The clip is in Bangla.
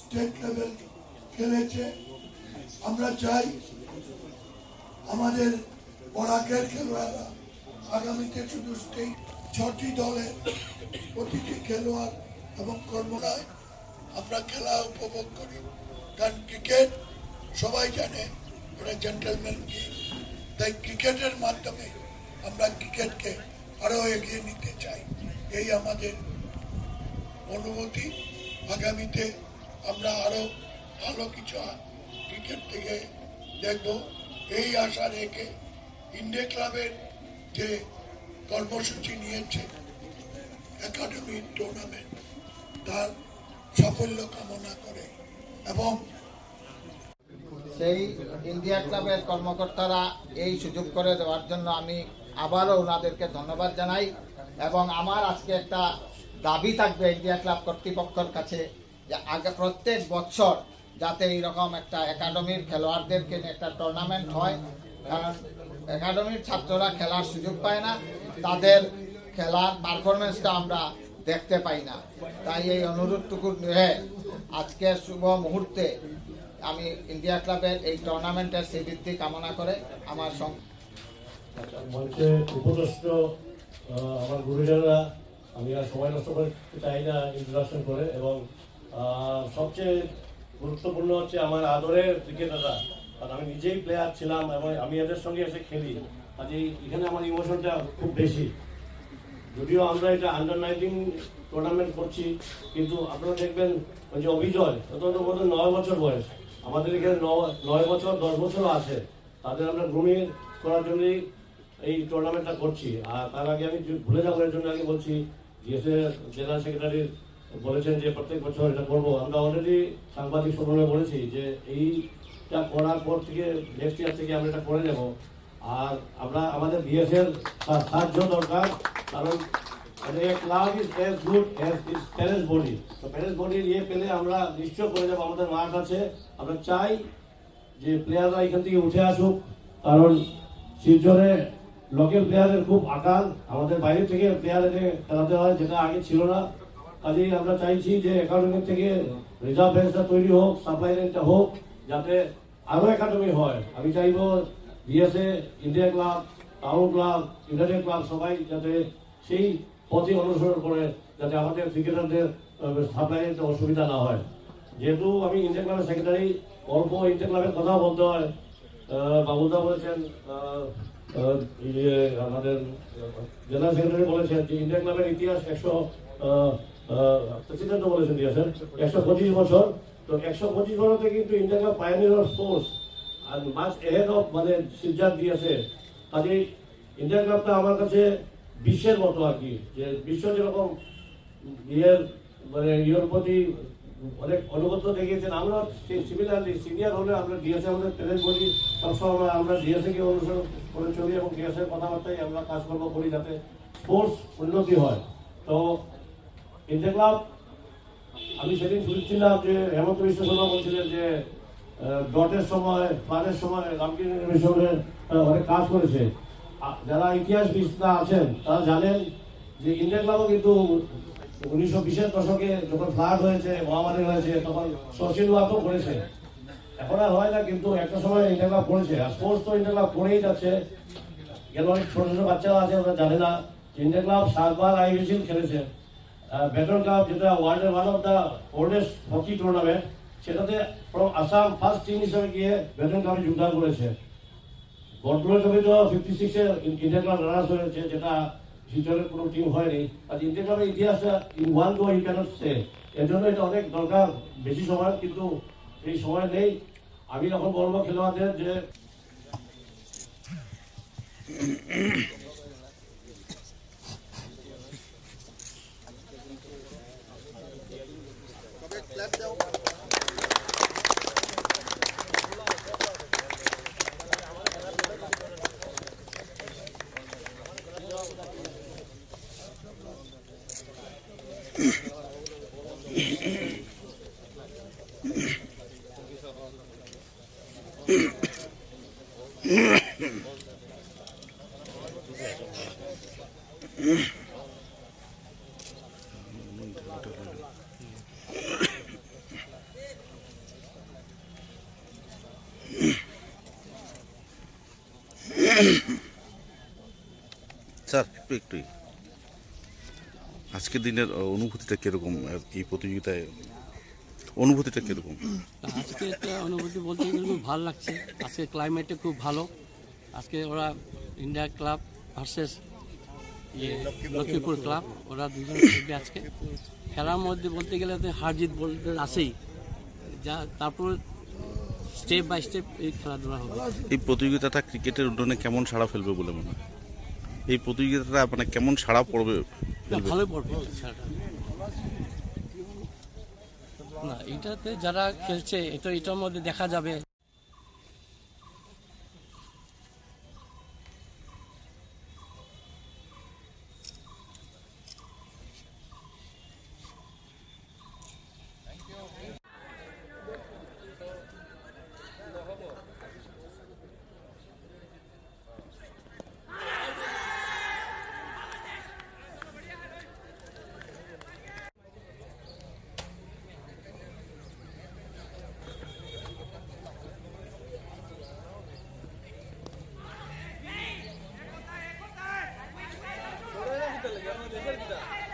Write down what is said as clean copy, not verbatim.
স্টেট লেভেল খেলেছে। আমরা চাই আমাদের বরাকের খেলোয়াড়রা আগামীতে শুধু স্টেট 6টি দলের প্রতিটি খেলোয়াড় এবং কর্মরায় আমরা খেলা উপভোগ করি। কারণ ক্রিকেট সবাই জানে ওটা জেন্টলম্যান গেম, তাই ক্রিকেটের মাধ্যমে আমরা ক্রিকেটকে আরও এগিয়ে নিতে চাই। এই আমাদের অনুভূতি। আগামীতে আমরা আরও ভালো কিছু ক্রিকেট থেকে দেখব এই আশা রেখে ইন্ডিয়া ক্লাবের যে কর্মসূচি নিয়েছে একাডেমি টুর্নামেন্ট, তার সাফল্য কামনা করে এবং সেই ইন্ডিয়া ক্লাবের কর্মকর্তারা এই সুযোগ করে দেওয়ার জন্য আমি আবারও ওনাদেরকে ধন্যবাদ জানাই। এবং আমার আজকে একটা দাবি থাকবে ইন্ডিয়া ক্লাব কর্তৃপক্ষের কাছে যে আগে প্রত্যেক বছর যাতে এইরকম একটা একাডেমির খেলোয়াড়দেরকে নিয়ে একটা টুর্নামেন্ট হয়। কারণ একাডেমির ছাত্ররা খেলার সুযোগ পায় না, তাদের খেলার পারফরমেন্সটা আমরা দেখতে পাই না। তাই এই অনুরোধটুকু নিয়ে আজকের শুভ মুহূর্তে আমি ইন্ডিয়া ক্লাবের এই টুর্নামেন্টের শ্রীবৃদ্ধি কামনা করে আমার মঞ্চে উপদেষ্ট আমার গুরুজনরা, আমি আর সময় নষ্ট করতে চাই না ইন্ট্রোডাকশন করে। এবং সবচেয়ে গুরুত্বপূর্ণ হচ্ছে আমার আদরের ক্রিকেটাররা, কারণ আমি নিজেই প্লেয়ার ছিলাম এবং আমি এদের সঙ্গে এসে খেলি। কাজেই এখানে আমার ইমোশনটা খুব বেশি। যদিও আমরা এটা আন্ডার-19 টুর্নামেন্ট করছি, কিন্তু আপনারা দেখবেন ওই যে অভিজয়, অন্তত বোধ 9 বছর বয়স, আমাদের এখানে 9 বছর 10 বছরও আছে। তাদের আমরা গ্রুমিং করার জন্যই এই টুর্নামেন্টটা করছি। আর তার আগে আমি ভুলে যাবো এর জন্য আগে বলছি, জিএসএ জেনারেল সেক্রেটারি বলেছেন যে প্রত্যেক বছর এটা করবো। আমরা অলরেডি সাংবাদিক সম্মেলনে বলেছি যে এইটা করার পর থেকে নেক্সট ইয়ার থেকে আমরা এটা করে নেব। আর আমরা আমাদের বিএসএর সাহায্য দরকার, কারণ club is as good as is parents body. তো প্যারেন্টস বডির ইয়ে পেলে আমরা নিশ্চয় করে যাবো। আমাদের মাঠ আছে, আমরা চাই যে প্লেয়াররা এখান থেকে উঠে আসুক, কারণ শিলচরে লোকাল প্লেয়ারের খুব আকাল। আমাদের বাইরে থেকে প্লেয়ার এনে খেলাতে হয়, যেটা আগে ছিল না। কাজেই আমরা চাইছি যে একাডেমি থেকে রিজার্ভ বেঞ্চটা তৈরি হোক, সাপ্লাই লাইনটা হোক, যাতে আরও একাডেমি হয়। আমি চাইবো BSA, India club, town club, United club সবাই যাতে সেই পথে অনুসরণ করে, যাতে আমাদের ক্রিকেটারদের সাপ্লাই লাইনটা অসুবিধা না হয়। যেহেতু আমি ইন্ডিয়া ক্লাবের সেক্রেটারি, অল্প ইন্ডিয়া ক্লাবের কথা বলতে হয়। বাবুদা বলেছেন, আমাদের জেনারেল সেক্রেটারি বলেছেন যে ইন্ডিয়া ক্লাবের ইতিহাস 100 বলেছেন দিয়েছেন 125 বছর। তো 125 বছরে কিন্তু India club pioneer of sports আর মাস এহেড অফ মানে সিদ্ধান্ত দিয়েছে। কাজেই ইন্ডিয়া ক্লাবটা আমার কাছে বিশ্বের মতো আর কি, যে বিশ্ব যেরকম ইয়ের মানে ইয়ের প্রতি অনেক অনুগত দেখিয়েছেন, আমরা সিমিলারলি সিনিয়র হলে আমরা ডিএসএ আমাদের প্যারেন্ট বলি, সবসময় আমরা ডিএসএ কে অনুসরণ করে চলি এবং ডিএসএ কথাবার্তায় আমরা কাজকর্ম করি যাতে স্পোর্টস উন্নতি হয়। তো ইন্ডিয়া ক্লাব, আমি সেদিন শুনছিলাম যে হেমন্ত বিশ্ব শর্মা বলছিলেন যে ডটের সময়, ফ্লাডের সময় রামকৃষ্ণ মিশনের অনেক কাজ করেছে। যারা ইতিহাস বিশটা আছেন তারা জানেন যে ইন্ডিয়া ক্লাবও কিন্তু 1920-এর দশকে যখন ফ্লাড হয়েছে, মহামারী হয়েছে, তখন সোশ্যাল ওয়ার্কও করেছে। এখন আর হয় না, কিন্তু একটা সময় ইন্ডিয়া ক্লাব করেছে। আর স্পোর্টস তো ইন্ডিয়া ক্লাব করেই যাচ্ছে। কেন অনেক ছোট ছোট বাচ্চারা আছে, ওরা জানে না ইন্ডিয়া ক্লাব 7বার আইসিসি খেলেছে। ব্যাটন ক্লাব, যেটা ওয়ার্ল্ডের one of the oldest hockey tournament, সেটাতে আসাম ফার্স্ট টিম হিসেবে গিয়ে ব্যাটন ক্লাবে যোগদান করেছে। বর্তমান ছবি তো 56-এ ইন্ডিয়া ক্লাব রানার্স হয়েছে, যেটা শিলচরের কোনো টিম হয়নি। আর ইন্ডিয়া ক্লাবের ইতিহাসটা in one go you can't say. এর জন্য এটা অনেক দরকার, বেশি সময়, কিন্তু এই সময় নেই। আমি এখন বলবো খেলোয়াড়দের যে স্যার একটু আজকের দিনের অনুভূতিটা কিরকম, এই প্রতিযোগিতায় অনুভূতিটা কিরকম? আজকে একটা অনুভূতি বলতে গেলে খুব ভালো লাগছে। আজকে ক্লাইমেটটা খুব ভালো। আজকে ওরা India club versus Lakshmipur club, ওরা দুজন খেলবে আজকে। খেলার মধ্যে বলতে গেলে তো হার জিত বলতে আসেই, যা তারপর স্টেপ বাই স্টেপ এই খেলাধুলা হবে। এই প্রতিযোগিতাটা ক্রিকেটের উন্নয়নে কেমন সাড়া ফেলবে বলে মনে হয়? এই প্রতিযোগিতাটা মানে কেমন সাড়া পড়বে? ভালোই পড়বে খেলাটা। না, এটাতে যারা খেলছে এটার মধ্যে দেখা যাবে দেশের